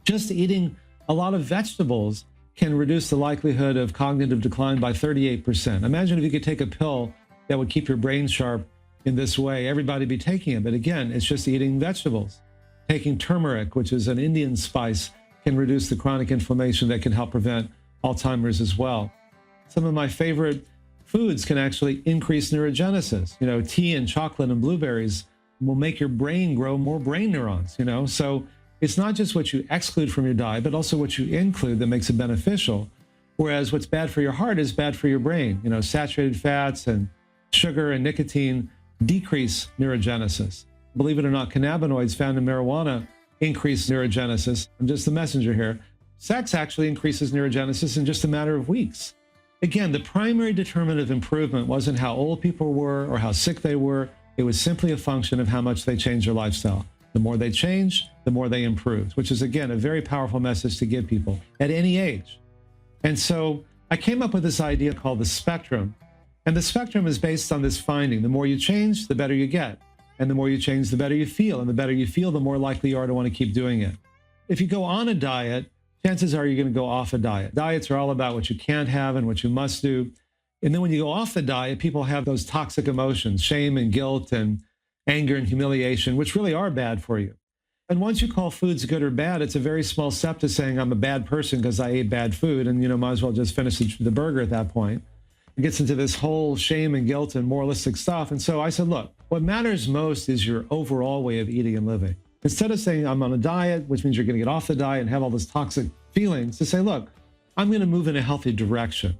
Just eating a lot of vegetables can reduce the likelihood of cognitive decline by 38%. Imagine if you could take a pill that would keep your brain sharp in this way. Everybody be taking it. But again, it's just eating vegetables. Taking turmeric, which is an Indian spice, can reduce the chronic inflammation that can help prevent Alzheimer's as well. Some of my favorite foods can actually increase neurogenesis. Tea and chocolate and blueberries will make your brain grow more brain neurons, So it's not just what you exclude from your diet, but also what you include that makes it beneficial. Whereas what's bad for your heart is bad for your brain. Saturated fats and sugar and nicotine decrease neurogenesis. Believe it or not, cannabinoids found in marijuana increase neurogenesis. I'm just the messenger here. Sex actually increases neurogenesis in just a matter of weeks. Again, the primary determinant of improvement wasn't how old people were or how sick they were. It was simply a function of how much they changed their lifestyle. The more they changed, the more they improved, which is, again, a very powerful message to give people at any age. And so I came up with this idea called the spectrum. And the spectrum is based on this finding. The more you change, the better you get. And the more you change, the better you feel. And the better you feel, the more likely you are to want to keep doing it. If you go on a diet, chances are you're going to go off a diet. Diets are all about what you can't have and what you must do. And then when you go off the diet, people have those toxic emotions, shame and guilt and anger and humiliation, which really are bad for you. And once you call foods good or bad, it's a very small step to saying I'm a bad person because I ate bad food, and might as well just finish the burger at that point. It gets into this whole shame and guilt and moralistic stuff. And so I said, look, what matters most is your overall way of eating and living. Instead of saying I'm on a diet, which means you're going to get off the diet and have all those toxic feelings, to say, look, I'm going to move in a healthy direction.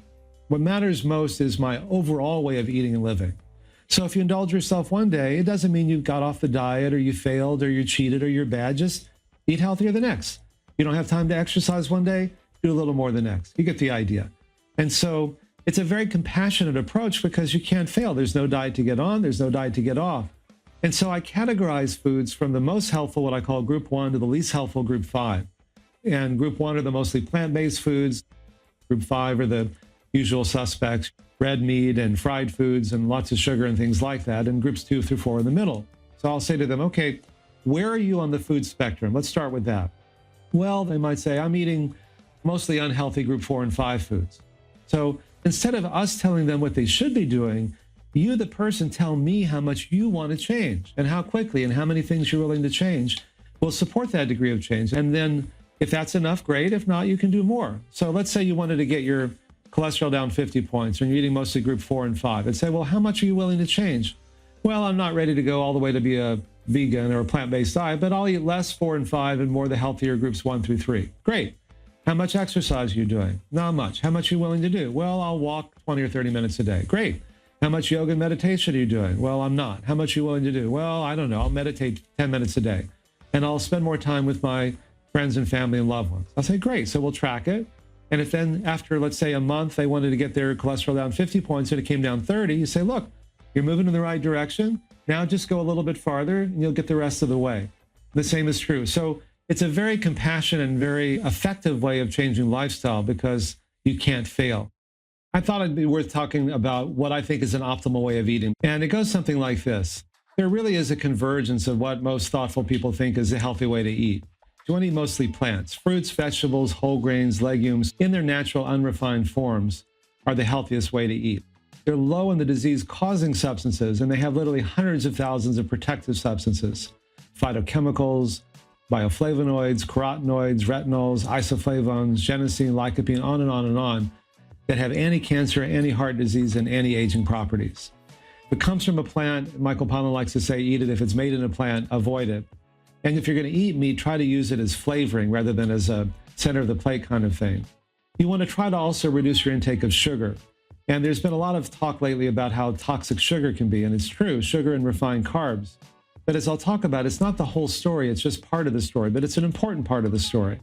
What matters most is my overall way of eating and living. So if you indulge yourself one day, it doesn't mean you got off the diet or you failed or you cheated or you're bad. Just eat healthier the next. You don't have time to exercise one day, do a little more the next. You get the idea. And so it's a very compassionate approach because you can't fail. There's no diet to get on. There's no diet to get off. And so I categorize foods from the most helpful, what I call group 1, to the least helpful, group 5. And group 1 are the mostly plant-based foods. Group 5 are the usual suspects, red meat and fried foods and lots of sugar and things like that. And groups 2 through 4 in the middle. So I'll say to them, okay, where are you on the food spectrum? Let's start with that. Well, they might say, I'm eating mostly unhealthy group 4 and 5 foods. So instead of us telling them what they should be doing, you, the person, tell me how much you want to change and how quickly and how many things you're willing to change. We'll support that degree of change. And then if that's enough, great. If not, you can do more. So let's say you wanted to get your cholesterol down 50 points and you're eating mostly group 4 and 5. I'd say, well, how much are you willing to change? Well, I'm not ready to go all the way to be a vegan or a plant-based diet, but I'll eat less 4 and 5 and more the healthier groups 1 through 3. Great. How much exercise are you doing? Not much. How much are you willing to do? Well, I'll walk 20 or 30 minutes a day. Great. How much yoga and meditation are you doing? Well, I'm not. How much are you willing to do? Well, I don't know. I'll meditate 10 minutes a day. And I'll spend more time with my friends and family and loved ones. I'll say, great. So we'll track it. And if then after, let's say, a month, they wanted to get their cholesterol down 50 points and it came down 30, you say, look, you're moving in the right direction. Now just go a little bit farther and you'll get the rest of the way. The same is true. So it's a very compassionate and very effective way of changing lifestyle because you can't fail. I thought it'd be worth talking about what I think is an optimal way of eating. And it goes something like this. There really is a convergence of what most thoughtful people think is a healthy way to eat. You want to eat mostly plants. Fruits, vegetables, whole grains, legumes, in their natural, unrefined forms, are the healthiest way to eat. They're low in the disease-causing substances, and they have literally hundreds of thousands of protective substances, phytochemicals, bioflavonoids, carotenoids, retinols, isoflavones, genistein, lycopene, on and on and on, that have anti-cancer, anti-heart disease, and anti-aging properties. If it comes from a plant, Michael Pollan likes to say, eat it. If it's made in a plant, avoid it. And if you're going to eat meat, try to use it as flavoring rather than as a center of the plate kind of thing. You want to try to also reduce your intake of sugar. And there's been a lot of talk lately about how toxic sugar can be. And it's true, sugar and refined carbs. But as I'll talk about, it's not the whole story. It's just part of the story, but it's an important part of the story.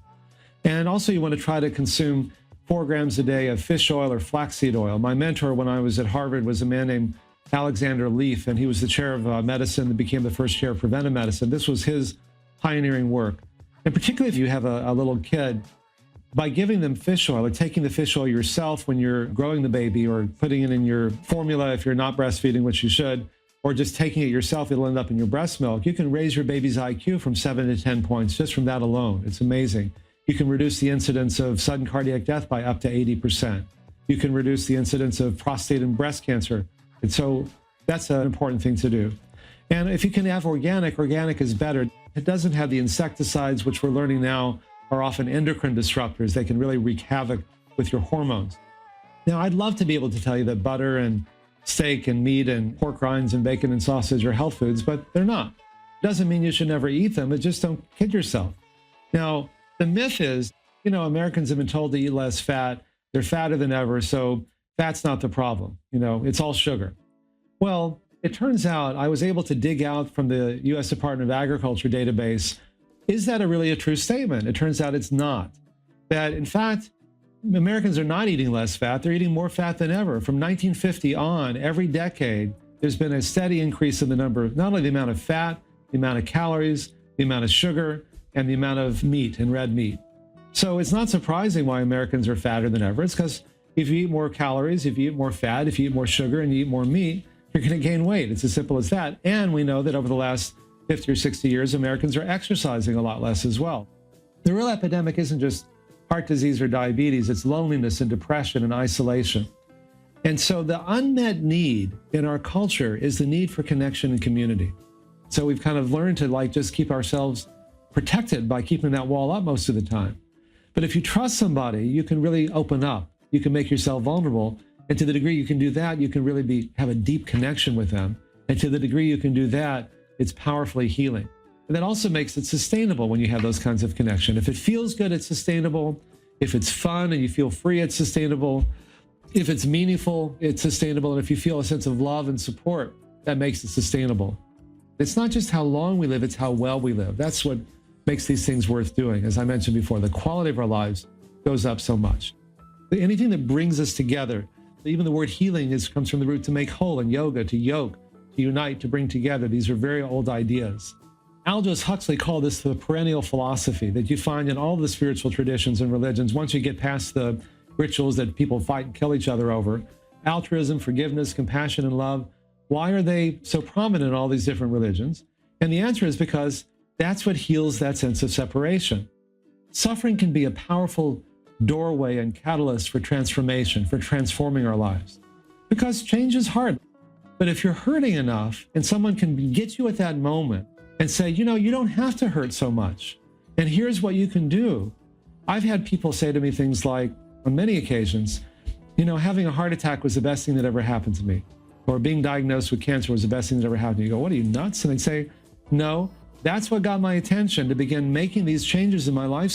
And also you want to try to consume 4 grams a day of fish oil or flaxseed oil. My mentor when I was at Harvard was a man named Alexander Leaf, and he was the chair of medicine and became the first chair of preventive medicine. This was his pioneering work. And particularly if you have a little kid, by giving them fish oil or taking the fish oil yourself when you're growing the baby or putting it in your formula if you're not breastfeeding, which you should, or just taking it yourself, it'll end up in your breast milk. You can raise your baby's IQ from 7 to 10 points just from that alone. It's amazing. You can reduce the incidence of sudden cardiac death by up to 80%. You can reduce the incidence of prostate and breast cancer. And so that's an important thing to do. And if you can have organic is better. It doesn't have the insecticides, which we're learning now are often endocrine disruptors. They can really wreak havoc with your hormones. Now, I'd love to be able to tell you that butter and steak and meat and pork rinds and bacon and sausage are health foods, but they're not. Doesn't mean you should never eat them, but just don't kid yourself. Now, the myth is, Americans have been told to eat less fat. They're fatter than ever, so fat's not the problem. It's all sugar. Well, it turns out I was able to dig out from the U.S. Department of Agriculture database, is that really a true statement? It turns out it's not. That, in fact, Americans are not eating less fat. They're eating more fat than ever. From 1950 on, every decade, there's been a steady increase in the number of not only the amount of fat, the amount of calories, the amount of sugar, and the amount of meat and red meat. So it's not surprising why Americans are fatter than ever. It's because if you eat more calories, if you eat more fat, if you eat more sugar, and you eat more meat, you're going to gain weight. It's as simple as that. And we know that over the last 50 or 60 years, Americans are exercising a lot less as well. The real epidemic isn't just heart disease or diabetes, it's loneliness and depression and isolation. And so the unmet need in our culture is the need for connection and community. So we've kind of learned to just keep ourselves protected by keeping that wall up most of the time. But if you trust somebody, you can really open up. You can make yourself vulnerable. And to the degree you can do that, you can really have a deep connection with them. And to the degree you can do that, it's powerfully healing. And that also makes it sustainable when you have those kinds of connection. If it feels good, it's sustainable. If it's fun and you feel free, it's sustainable. If it's meaningful, it's sustainable. And if you feel a sense of love and support, that makes it sustainable. It's not just how long we live, it's how well we live. That's what makes these things worth doing. As I mentioned before, the quality of our lives goes up so much. Anything that brings us together, even the word healing comes from the root to make whole, and yoga, to yoke, to unite, to bring together. These are very old ideas. Aldous Huxley called this the perennial philosophy that you find in all the spiritual traditions and religions. Once you get past the rituals that people fight and kill each other over, altruism, forgiveness, compassion, and love, why are they so prominent in all these different religions? And the answer is because that's what heals that sense of separation. Suffering can be a powerful doorway and catalyst for transformation, for transforming our lives. Because change is hard. But if you're hurting enough and someone can get you at that moment and say, you don't have to hurt so much. And here's what you can do. I've had people say to me things like, on many occasions, having a heart attack was the best thing that ever happened to me. Or being diagnosed with cancer was the best thing that ever happened to me. You go, what are you, nuts? And they'd say, no, that's what got my attention to begin making these changes in my lifestyle.